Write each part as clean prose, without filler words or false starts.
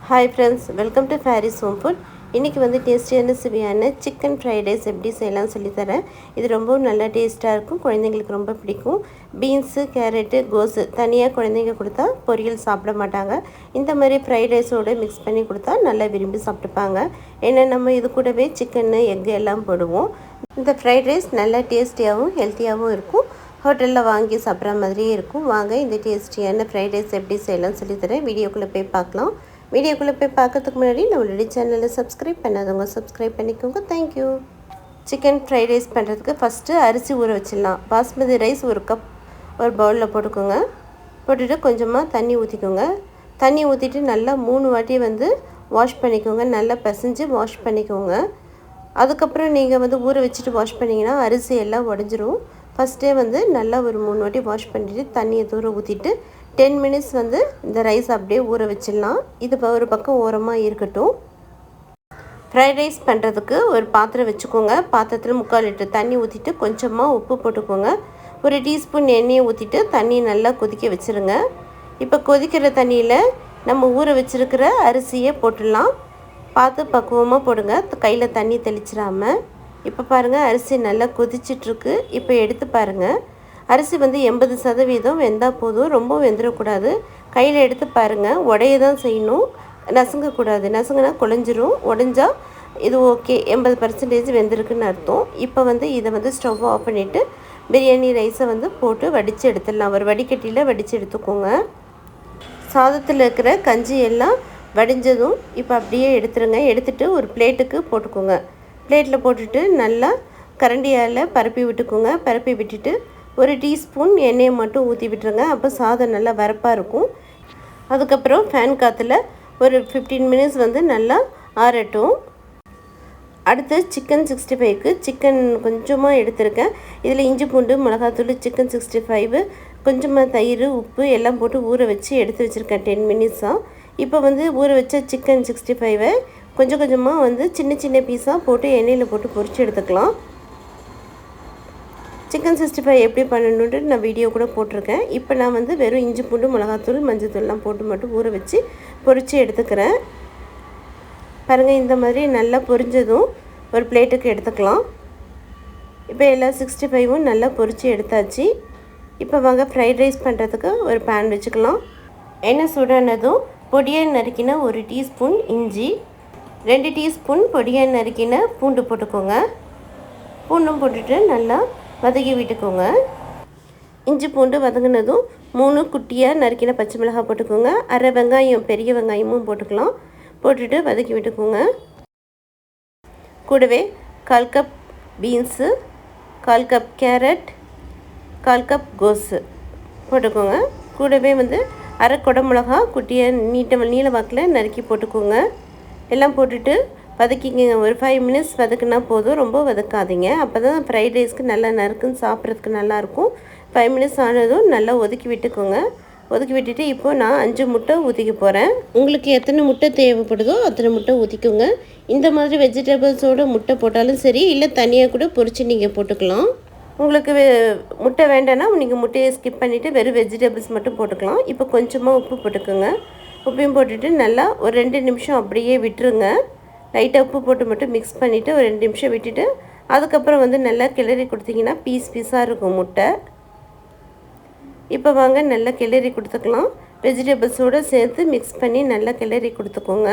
Hi friends, welcome to Faris home food. இன்றைக்கி வந்து டேஸ்டியான சுவையான சிக்கன் ஃப்ரைட் ரைஸ் எப்படி செய்யலாம்னு சொல்லித்தரேன். இது ரொம்பவும் நல்லா டேஸ்ட்டாக இருக்கும், குழந்தைங்களுக்கு ரொம்ப பிடிக்கும். பீன்ஸு, கேரட்டு, கோஸு தனியாக குழந்தைங்க கொடுத்தா பொரியல் சாப்பிட மாட்டாங்க. இந்த மாதிரி ஃப்ரைட் ரைஸோடு மிக்ஸ் பண்ணி கொடுத்தா நல்லா விரும்பி சாப்பிட்டுப்பாங்க. ஏன்னா நம்ம இது கூடவே சிக்கன்னு, எக்கு எல்லாம் போடுவோம். இந்த ஃப்ரைட் ரைஸ் நல்லா டேஸ்டியாகவும் ஹெல்த்தியாகவும் இருக்கும். ஹோட்டலில் வாங்கி சாப்பிட்ற மாதிரியே இருக்கும். வாங்க இந்த டேஸ்டியான ஃப்ரைட் ரைஸ் எப்படி செய்யலாம்னு சொல்லித்தரேன். வீடியோக்குள்ளே போய் பார்க்கலாம். வீடியோக்குள்ளே போய் பார்க்கறதுக்கு முன்னாடி நம்மளுடைய சேனலை சப்ஸ்கிரைப் பண்ணாதவங்க சப்ஸ்கிரைப் பண்ணிக்கோங்க. தேங்க்யூ. சிக்கன் ஃப்ரைட் ரைஸ் பண்ணுறதுக்கு ஃபஸ்ட்டு அரிசி ஊற வச்சிடலாம். பாஸ்மதி ரைஸ் ஒரு கப் ஒரு பவுலில் போட்டுக்கோங்க. போட்டுட்டு கொஞ்சமாக தண்ணி ஊற்றிக்கோங்க. தண்ணி ஊற்றிட்டு நல்லா 3 வாட்டி வந்து வாஷ் பண்ணிக்கோங்க. நல்லா பிசைஞ்சு வாஷ் பண்ணிக்கோங்க. அதுக்கப்புறம் நீங்கள் வந்து ஊற வச்சுட்டு வாஷ் பண்ணிங்கன்னா அரிசி எல்லாம் உடஞ்சிரும். ஃபஸ்ட்டே வந்து நல்லா ஒரு 3 வாட்டி வாஷ் பண்ணிவிட்டு தண்ணியை தூர ஊற்றிட்டு 10 மினிட்ஸ் வந்து இந்த ரைஸ் அப்படியே ஊற வச்சிடலாம். இது ஒரு பக்கம் ஓரமாக இருக்கட்டும். ஃப்ரைட் ரைஸ் பண்ணுறதுக்கு ஒரு பாத்திரம் வச்சுக்கோங்க. பாத்திரத்தில் 3/4 லிட்டர் தண்ணி ஊற்றிட்டு கொஞ்சமாக உப்பு போட்டுக்கோங்க. ஒரு டீஸ்பூன் எண்ணெயை ஊற்றிட்டு தண்ணி நல்லா கொதிக்க வச்சுருங்க. இப்போ கொதிக்கிற தண்ணியில் நம்ம ஊற வச்சுருக்கிற அரிசியை போட்டுடலாம். பார்த்து பக்குவமாக போடுங்க, கையில் தண்ணி தெளிச்சிடாமல். இப்போ பாருங்கள், அரிசி நல்லா கொதிச்சிட்ருக்கு. இப்போ எடுத்து பாருங்கள். அரிசி வந்து 80% வெந்தால் போதும், ரொம்ப வெந்துடக்கூடாது. கையில் எடுத்து பாருங்கள், உடைய தான் செய்யணும், நசுங்கக்கூடாது. நசுங்கினா குழஞ்சிரும். உடஞ்சா இது ஓகே, 80% வெந்திருக்குன்னு அர்த்தம். இப்போ வந்து இதை வந்து ஸ்டவ் ஆஃப் பண்ணிவிட்டு பிரியாணி ரைஸை வந்து போட்டு வடித்து எடுத்துடலாம். ஒரு வடிகட்டியில் வடித்து எடுத்துக்கோங்க. சாதத்தில் இருக்கிற கஞ்சி எல்லாம் வடிஞ்சதும் இப்போ அப்படியே எடுத்துருங்க. எடுத்துகிட்டு ஒரு பிளேட்டுக்கு போட்டுக்கோங்க. பிளேட்டில் போட்டுட்டு நல்லா கரண்டியால் பரப்பி விட்டுக்கோங்க. பரப்பி விட்டுட்டு ஒரு டீஸ்பூன் எண்ணெயை மட்டும் ஊற்றி விட்டுருங்க. அப்போ சாதம் நல்லா வரப்பாக இருக்கும். அதுக்கப்புறம் ஃபேன் காற்றுல ஒரு 15 மினிட்ஸ் வந்து நல்லா ஆறட்டும். அடுத்து சிக்கன் 65க்கு சிக்கன் கொஞ்சமாக எடுத்திருக்கேன். இதில் இஞ்சி பூண்டு, மிளகாத்தூள், சிக்கன் 65, கொஞ்சமாக தயிர், உப்பு எல்லாம் போட்டு ஊற வச்சு எடுத்து வச்சுருக்கேன் 10 மினிட்ஸாக. இப்போ வந்து ஊற வச்ச சிக்கன் 65 கொஞ்சம் கொஞ்சமாக வந்து சின்ன சின்ன பீஸாக போட்டு எண்ணெயில் போட்டு பொரித்து எடுத்துக்கலாம். சிக்கன் 65 எப்படி பண்ணணுன்ட்டு நான் வீடியோ கூட போட்டிருக்கேன். இப்போ நான் வந்து வெறும் இஞ்சி பூண்டு, மிளகாத்தூள், மஞ்சத்தூள்லாம் போட்டு மட்டும் ஊற வச்சு பொரித்து எடுத்துக்கிறேன். பாருங்கள், இந்த மாதிரி நல்லா பொரிஞ்சதும் ஒரு பிளேட்டுக்கு எடுத்துக்கலாம். இப்போ எல்லா 65ம் நல்லா பொரித்து எடுத்தாச்சு. இப்போ வாங்க ஃப்ரைட் ரைஸ் பண்ணுறதுக்கு ஒரு பேன் வச்சுக்கலாம். எண்ணெய் சூடானதும் பொடியாக நறுக்கின 1 டீஸ்பூன் இஞ்சி, 2 டீஸ்பூன் பொடியாக நறுக்கின பூண்டு போட்டுக்கோங்க. பூண்டும் போட்டுட்டு நல்லா வதக்கி விட்டுக்கோங்க. இஞ்சி பூண்டு வதங்கினதும் 3 குட்டியாக நறுக்கின பச்சை மிளகாய் போட்டுக்கோங்க. அரை வெங்காயம், பெரிய வெங்காயமும் போட்டுக்கலாம். போட்டுட்டு வதக்கி விட்டுக்கோங்க. கூடவே 1/4 cup beans, 1/4 cup carrot, 1/4 cup கோஸு போட்டுக்கோங்க. கூடவே வந்து அரை குடமிளகா குட்டியாக நீல வாக்கில் நறுக்கி போட்டுக்கோங்க. எல்லாம் போட்டுட்டு வதக்கிங்க. ஒரு 5 மினிட்ஸ் வதக்குனா போதும், ரொம்ப வதக்காதீங்க. அப்போ தான் ஃப்ரைட் ரைஸ்க்கு நல்லா நறுக்குன்னு சாப்பிட்றதுக்கு நல்லாயிருக்கும். 5 மினிட்ஸ் ஆனதும் நல்லா ஒதுக்கி விட்டுக்கோங்க. ஒதுக்கி விட்டுட்டு இப்போது நான் 5 முட்டை ஊற்றிக்க போகிறேன். உங்களுக்கு எத்தனை முட்டை தேவைப்படுதோ அத்தனை முட்டை ஊற்றிக்கோங்க. இந்த மாதிரி வெஜிடபிள்ஸோடு முட்டை போட்டாலும் சரி, இல்லை தனியாக கூட பொரித்து நீங்கள் போட்டுக்கலாம். உங்களுக்கு முட்டை வேண்டாம்னா நீங்கள் முட்டையை ஸ்கிப் பண்ணிவிட்டு வெறும் வெஜிடபிள்ஸ் மட்டும் போட்டுக்கலாம். இப்போ கொஞ்சமாக உப்பு போட்டுக்கோங்க. உப்பையும் போட்டுட்டு நல்லா ஒரு 2 நிமிஷம் அப்படியே விட்டுருங்க. லைட்டாக உப்பு போட்டு மட்டும் மிக்ஸ் பண்ணிவிட்டு ஒரு 2 நிமிஷம் விட்டுட்டு அதுக்கப்புறம் வந்து நல்லா கிளறி கொடுத்தீங்கன்னா பீஸாக இருக்கும் முட்டை. இப்போ வாங்க நல்லா கிளறி கொடுத்துக்கலாம். வெஜிடபிள்ஸோடு சேர்த்து மிக்ஸ் பண்ணி நல்லா கிளறி கொடுத்துக்கோங்க.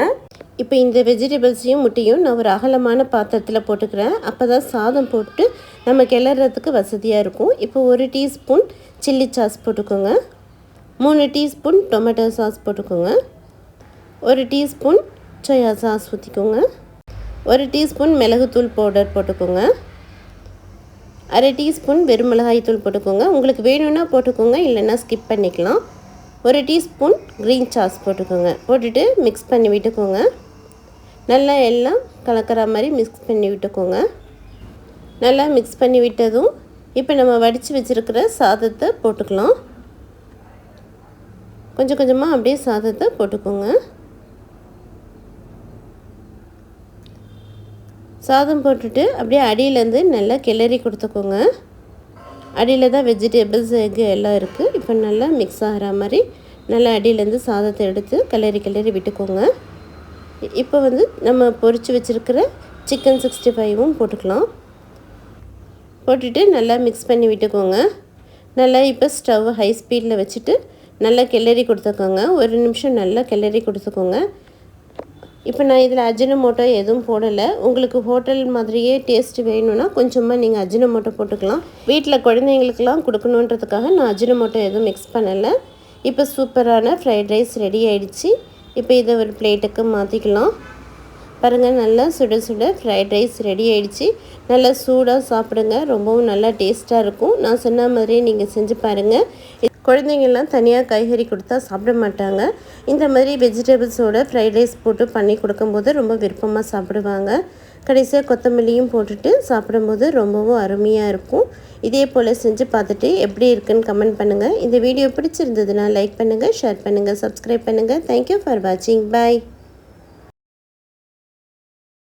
இப்போ இந்த வெஜிடபிள்ஸையும் முட்டையும் நான் ஒரு அகலமான பாத்திரத்தில் போட்டுக்கிறேன். அப்போ தான் சாதம் போட்டு நம்ம கிளறதுக்கு வசதியாக இருக்கும். இப்போ 1 டீஸ்பூன் சில்லி சாஸ் போட்டுக்கோங்க. 3 டீஸ்பூன் டொமேட்டோ சாஸ் போட்டுக்கோங்க. 1 டீஸ்பூன் சோயா சாஸ் ஊற்றிக்கோங்க. 1 டீஸ்பூன் மிளகுத்தூள் பவுடர் போட்டுக்கோங்க. அரை டீஸ்பூன் வெறும் மிளகாய் தூள் போட்டுக்கோங்க. உங்களுக்கு வேணும்னா போட்டுக்கோங்க, இல்லைன்னா ஸ்கிப் பண்ணிக்கலாம். 1 டீஸ்பூன் க்ரீன் சாஸ் போட்டுக்கோங்க. போட்டுட்டு மிக்ஸ் பண்ணி விட்டுக்கோங்க. நல்லா எல்லாம் கலக்கிற மாதிரி மிக்ஸ் பண்ணி விட்டுக்கோங்க. நல்லா மிக்ஸ் பண்ணி விட்டதும் இப்போ நம்ம வடித்து வச்சுருக்கிற சாதத்தை போட்டுக்கலாம். கொஞ்சம் கொஞ்சமாக அப்படியே சாதத்தை போட்டுக்கோங்க. சாதம் போட்டுட்டு அப்படியே அடியிலேருந்து நல்லா கிளறி கொடுத்துக்கோங்க. அடியில் தான் வெஜிடபிள்ஸ், எக்கு எல்லாம் இருக்குது. இப்போ நல்லா மிக்ஸ் ஆகிற மாதிரி நல்லா அடியிலேருந்து சாதத்தை எடுத்து கிளறி விட்டுக்கோங்க. இப்போ வந்து நம்ம பொரித்து வச்சுருக்கிற சிக்கன் 65வும் போட்டுக்கலாம். போட்டுட்டு நல்லா மிக்ஸ் பண்ணி விட்டுக்கோங்க. நல்லா இப்போ ஸ்டவ் ஹை ஸ்பீடில் வச்சுட்டு நல்லா கிளறி கொடுத்துக்கோங்க. ஒரு நிமிஷம் நல்லா கிளறி கொடுத்துக்கோங்க. இப்போ நான் இதில் அஜினமோட்டோ எதுவும் போடலை. உங்களுக்கு ஹோட்டல் மாதிரியே டேஸ்ட் வேணும்னா கொஞ்சமாக நீங்கள் அஜினமோட்டோ போட்டுக்கலாம். வீட்டில் குழந்தைங்களுக்கெல்லாம் கொடுக்கணுன்றதுக்காக நான் அஜினமோட்டோ எதுவும் மிக்ஸ் பண்ணலை. இப்போ சூப்பரான ஃப்ரைட் ரைஸ் ரெடி ஆகிடுச்சு. இப்போ இதை ஒரு பிளேட்டுக்கு மாற்றிக்கலாம். பாருங்கள், நல்லா சுட சுட ஃப்ரைட் ரைஸ் ரெடி ஆகிடுச்சு. நல்லா சூடாக சாப்பிடுங்க. ரொம்பவும் நல்லா டேஸ்ட்டாக இருக்கும். நான் சொன்ன மாதிரியே நீங்கள் செஞ்சு பாருங்கள். குழந்தைங்கள்லாம் தனியாக காய்கறி கொடுத்தா சாப்பிட மாட்டாங்க. இந்த மாதிரி வெஜிடபிள்ஸோட ஃப்ரைட் ரைஸ் போட்டு பண்ணி கொடுக்கும்போது ரொம்ப விருப்பமாக சாப்பிடுவாங்க. கடைசியாக கொத்தமல்லியும் போட்டுட்டு சாப்பிடும்போது ரொம்பவும் அருமையாக இருக்கும். இதே போல் செஞ்சு பார்த்துட்டு எப்படி இருக்குன்னு கமெண்ட் பண்ணுங்கள். இந்த வீடியோ பிடிச்சிருந்ததுன்னா லைக் பண்ணுங்கள், ஷேர் பண்ணுங்கள், சப்ஸ்கிரைப் பண்ணுங்கள். தேங்க்யூ ஃபார் வாட்சிங். பாய்.